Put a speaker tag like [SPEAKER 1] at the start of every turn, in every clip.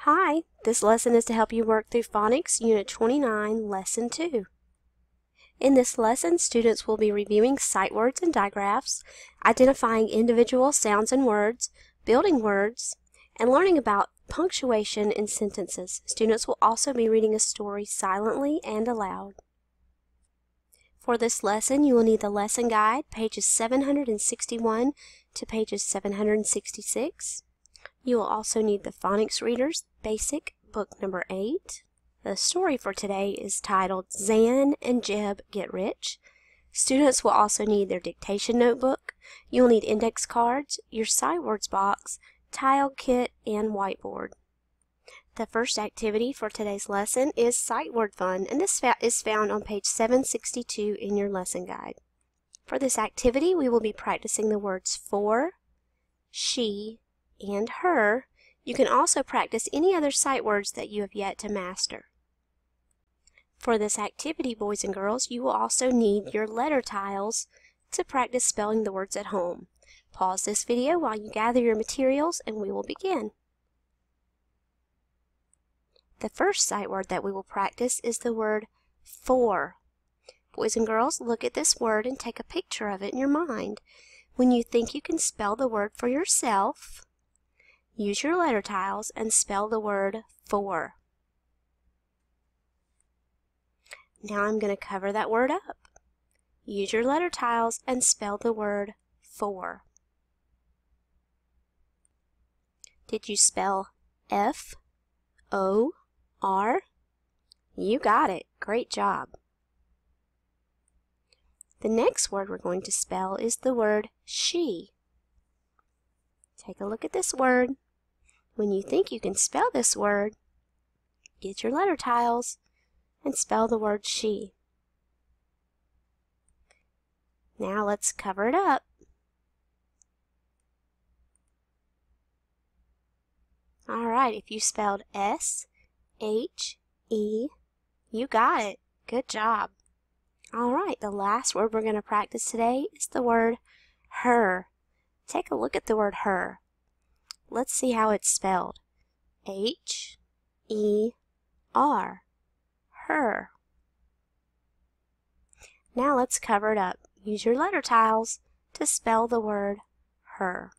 [SPEAKER 1] Hi, this lesson is to help you work through Phonics Unit 29, Lesson 2. In this lesson, students will be reviewing sight words and digraphs, identifying individual sounds and words, building words, and learning about punctuation in sentences. Students will also be reading a story silently and aloud. For this lesson, you will need the lesson guide, pages 761 to pages 766. You will also need the Phonics Readers Basic, book number 8. The story for today is titled Zan and Jeb Get Rich. Students will also need their dictation notebook. You'll need index cards, your sight words box, tile kit, and whiteboard. The first activity for today's lesson is sight word fun, and this is found on page 762 in your lesson guide. For this activity, we will be practicing the words for, she, and her. You can also practice any other sight words that you have yet to master. For this activity, boys and girls, you will also need your letter tiles to practice spelling the words at home. Pause this video while you gather your materials and we will begin. The first sight word that we will practice is the word for. Boys and girls, look at this word and take a picture of it in your mind. When you think you can spell the word for yourself, use your letter tiles and spell the word for. Now I'm going to cover that word up. Use your letter tiles and spell the word for. Did you spell F-O-R? You got it. Great job. The next word we're going to spell is the word she. Take a look at this word. When you think you can spell this word, get your letter tiles and spell the word she. Now let's cover it up. Alright, if you spelled S-H-E, you got it. Good job. Alright, the last word we're going to practice today is the word her. Take a look at the word her. Let's see how it's spelled. H-E-R. Her. Now let's cover it up. Use your letter tiles to spell the word her.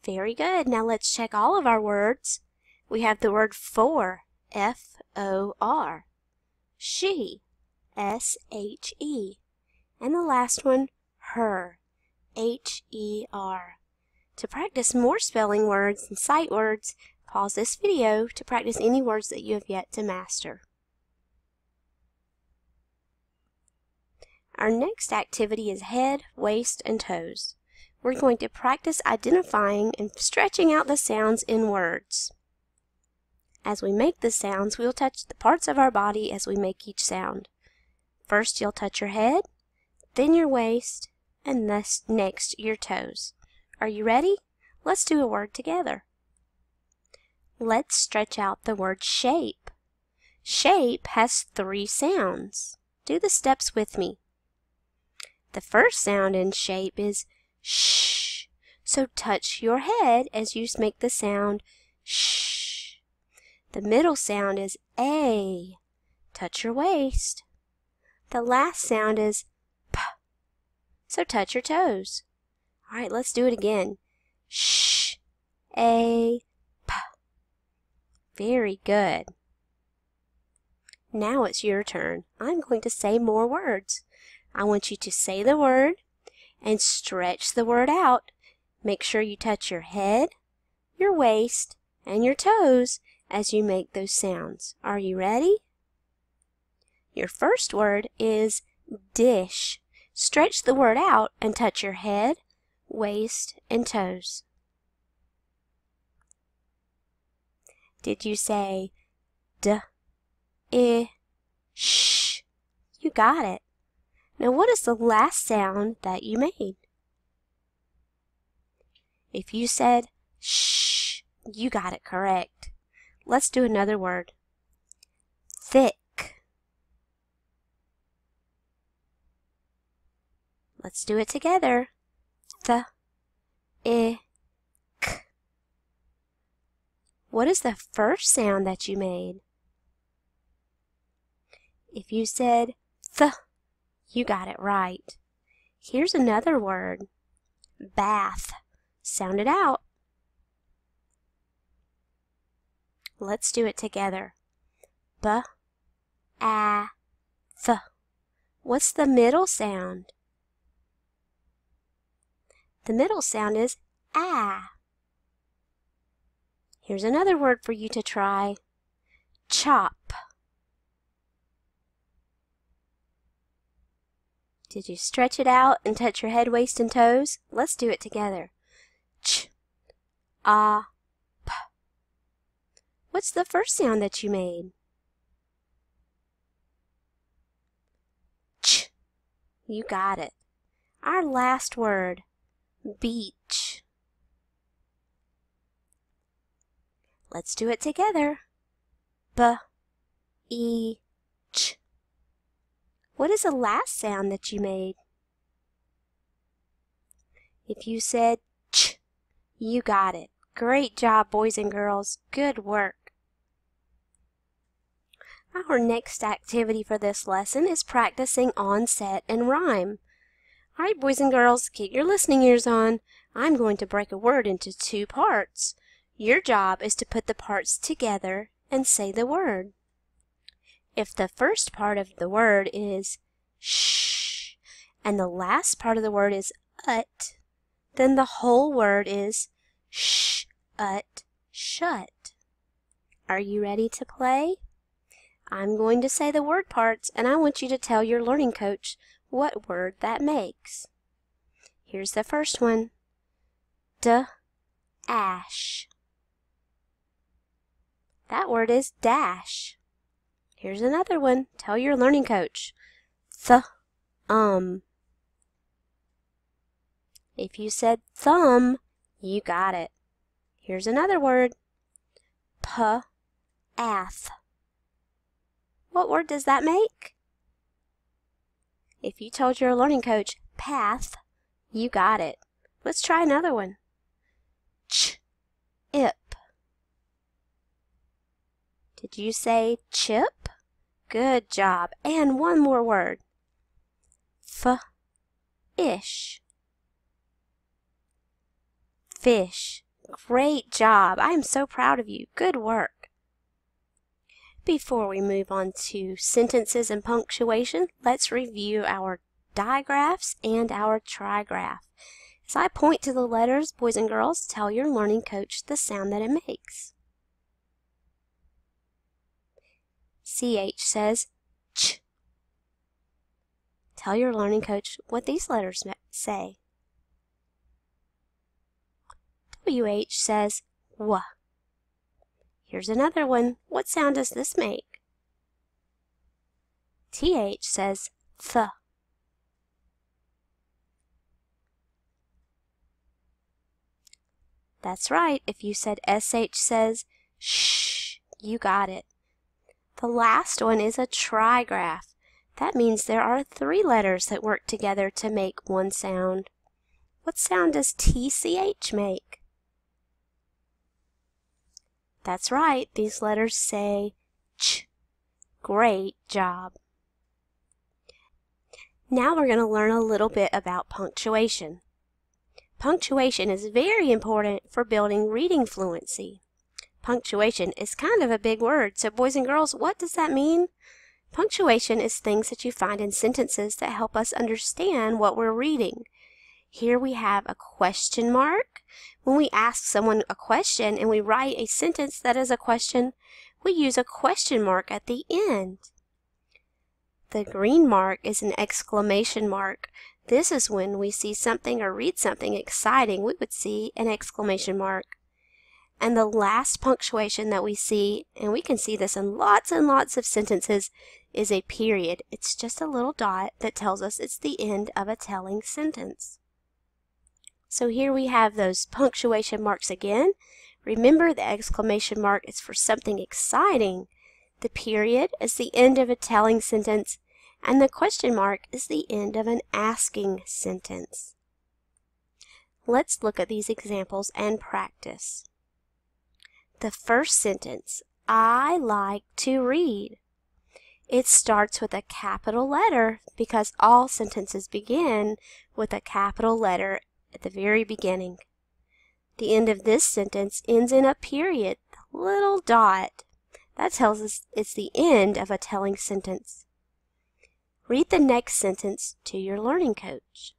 [SPEAKER 1] Very good. Now let's check all of our words. We have the word for, F-O-R. She, S-H-E. And the last one, her, H-E-R. To practice more spelling words and sight words, pause this video to practice any words that you have yet to master. Our next activity is head, waist, and toes. We're going to practice identifying and stretching out the sounds in words. As we make the sounds, we will touch the parts of our body as we make each sound. First, you'll touch your head, then your waist, and next your toes. Are you ready? Let's do a word together. Let's stretch out the word shape. Shape has 3 sounds. Do the steps with me. The first sound in shape is sh. So touch your head as you make the sound sh. The middle sound is a. Touch your waist. The last sound is p. So touch your toes. Alright, let's do it again. Sh, a, p. Very good. Now it's your turn. I'm going to say more words. I want you to say the word and stretch the word out. Make sure you touch your head, your waist, and your toes as you make those sounds. Are you ready? Your first word is dish. Stretch the word out and touch your head, waist, and toes. Did you say sh? You got it. Now what is the last sound that you made? If you said sh, you got it correct. Let's do another word. Thick. Let's do it together. I, k. What is the first sound that you made? If you said th, you got it right. Here's another word. Bath. Sound it out. Let's do it together. B, a, th. What's the middle sound? The middle sound is ah. Here's another word for you to try. Chop. Did you stretch it out and touch your head, waist, and toes? Let's do it together. Ch, a, p. What's the first sound that you made? Ch. You got it. Our last word, beach. Let's do it together. B, e, ch. What is the last sound that you made? If you said ch, you got it. Great job, boys and girls. Good work. Our next activity for this lesson is practicing onset and rhyme. All right, boys and girls, get your listening ears on. I'm going to break a word into 2 parts. Your job is to put the parts together and say the word. If the first part of the word is sh and the last part of the word is ut, then the whole word is sh, ut, shut. Are you ready to play? I'm going to say the word parts, and I want you to tell your learning coach what word that makes. Here's the first one. D-ash. That word is dash. Here's another one. Tell your learning coach. Th-um. If you said thumb, you got it. Here's another word. P-ath. What word does that make? If you told your learning coach path, you got it. Let's try another one. Ch-ip. Did you say chip? Good job. And one more word. F-ish. Fish. Great job. I am so proud of you. Good work. Before we move on to sentences and punctuation, let's review our digraphs and our trigraph. As I point to the letters, boys and girls, tell your learning coach the sound that it makes. CH says ch. Tell your learning coach what these letters say. WH says w. Here's another one. What sound does this make? TH says th. That's right. If you said SH says shh, you got it. The last one is a trigraph. That means there are 3 letters that work together to make one sound. What sound does TCH make? That's right. These letters say ch. Great job. Now we're going to learn a little bit about punctuation. Punctuation is very important for building reading fluency. Punctuation is kind of a big word, so boys and girls, what does that mean? Punctuation is things that you find in sentences that help us understand what we're reading. Here we have a question mark. When we ask someone a question and we write a sentence that is a question, we use a question mark at the end. The green mark is an exclamation mark. This is when we see something or read something exciting, we would see an exclamation mark. And the last punctuation that we see, and we can see this in lots and lots of sentences, is a period. It's just a little dot that tells us it's the end of a telling sentence. So here we have those punctuation marks again. Remember, the exclamation mark is for something exciting. The period is the end of a telling sentence, and the question mark is the end of an asking sentence. Let's look at these examples and practice. The first sentence, I like to read. It starts with a capital letter because all sentences begin with a capital letter at the very beginning. The end of this sentence ends in a period, the little dot. That tells us it's the end of a telling sentence. Read the next sentence to your learning coach.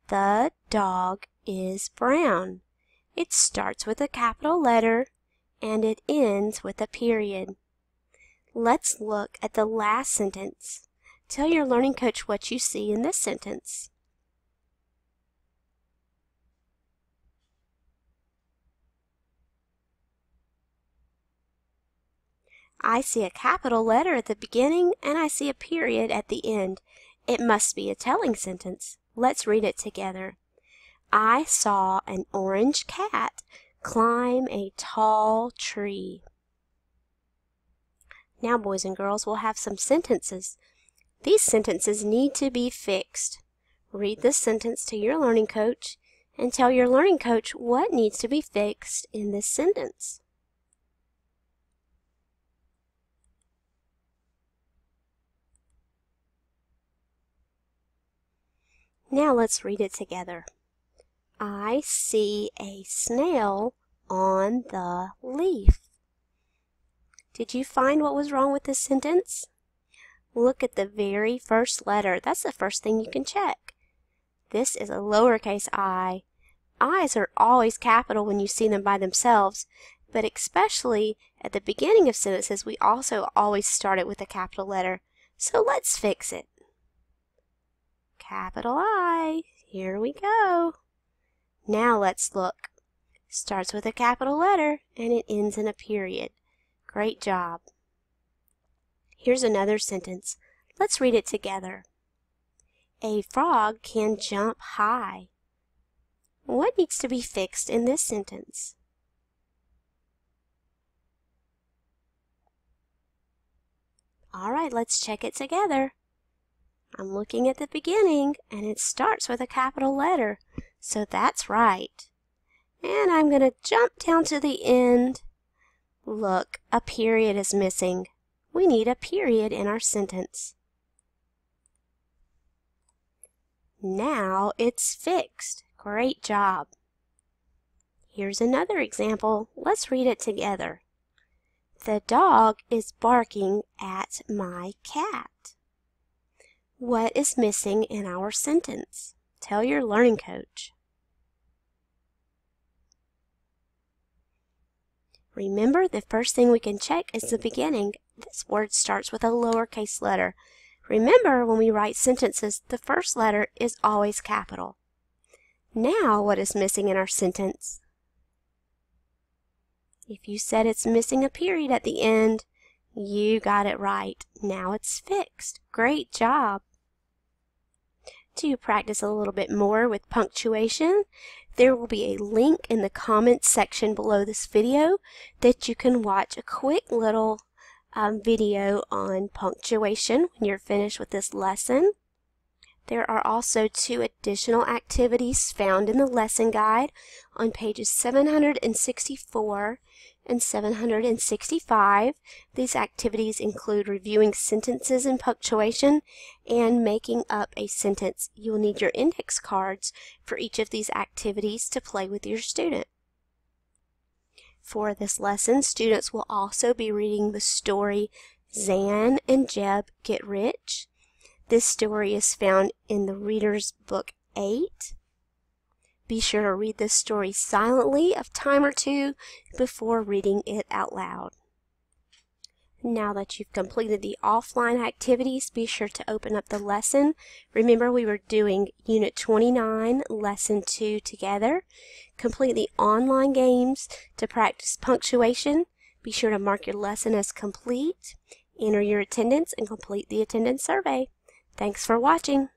[SPEAKER 1] The dog is brown. It starts with a capital letter and it ends with a period. Let's look at the last sentence. Tell your learning coach what you see in this sentence. I see a capital letter at the beginning and I see a period at the end. It must be a telling sentence. Let's read it together. I saw an orange cat climb a tall tree. Now, boys and girls, we'll have some sentences. These sentences need to be fixed. Read this sentence to your learning coach and tell your learning coach what needs to be fixed in this sentence. Now let's read it together. I see a snail on the leaf. Did you find what was wrong with this sentence? Look at the very first letter. That's the first thing you can check. This is a lowercase I. I's are always capital when you see them by themselves, but especially at the beginning of sentences, we also always start it with a capital letter. So let's fix it. Capital I. Here we go. Now let's look. Starts with a capital letter and it ends in a period. Great job. Here's another sentence. Let's read it together. A frog can jump high. What needs to be fixed in this sentence? All right, let's check it together. I'm looking at the beginning and it starts with a capital letter, so that's right. And I'm going to jump down to the end. Look, a period is missing. We need a period in our sentence. Now it's fixed. Great job. Here's another example. Let's read it together. The dog is barking at my cat. What is missing in our sentence? Tell your learning coach. Remember, the first thing we can check is the beginning. This word starts with a lowercase letter. Remember, when we write sentences, the first letter is always capital. Now, what is missing in our sentence? If you said it's missing a period at the end, you got it right. Now it's fixed. Great job. To practice a little bit more with punctuation, there will be a link in the comments section below this video that you can watch a quick little video on punctuation when you're finished with this lesson. There are also 2 additional activities found in the lesson guide on pages 764 and 765. These activities include reviewing sentences in punctuation and making up a sentence. You will need your index cards for each of these activities to play with your student. For this lesson, students will also be reading the story Zan and Jeb Get Rich. This story is found in the Reader's Book 8. Be sure to read this story silently a time or 2 before reading it out loud. Now that you've completed the offline activities, be sure to open up the lesson. Remember, we were doing Unit 29, Lesson 2 together. Complete the online games to practice punctuation. Be sure to mark your lesson as complete. Enter your attendance and complete the attendance survey. Thanks for watching.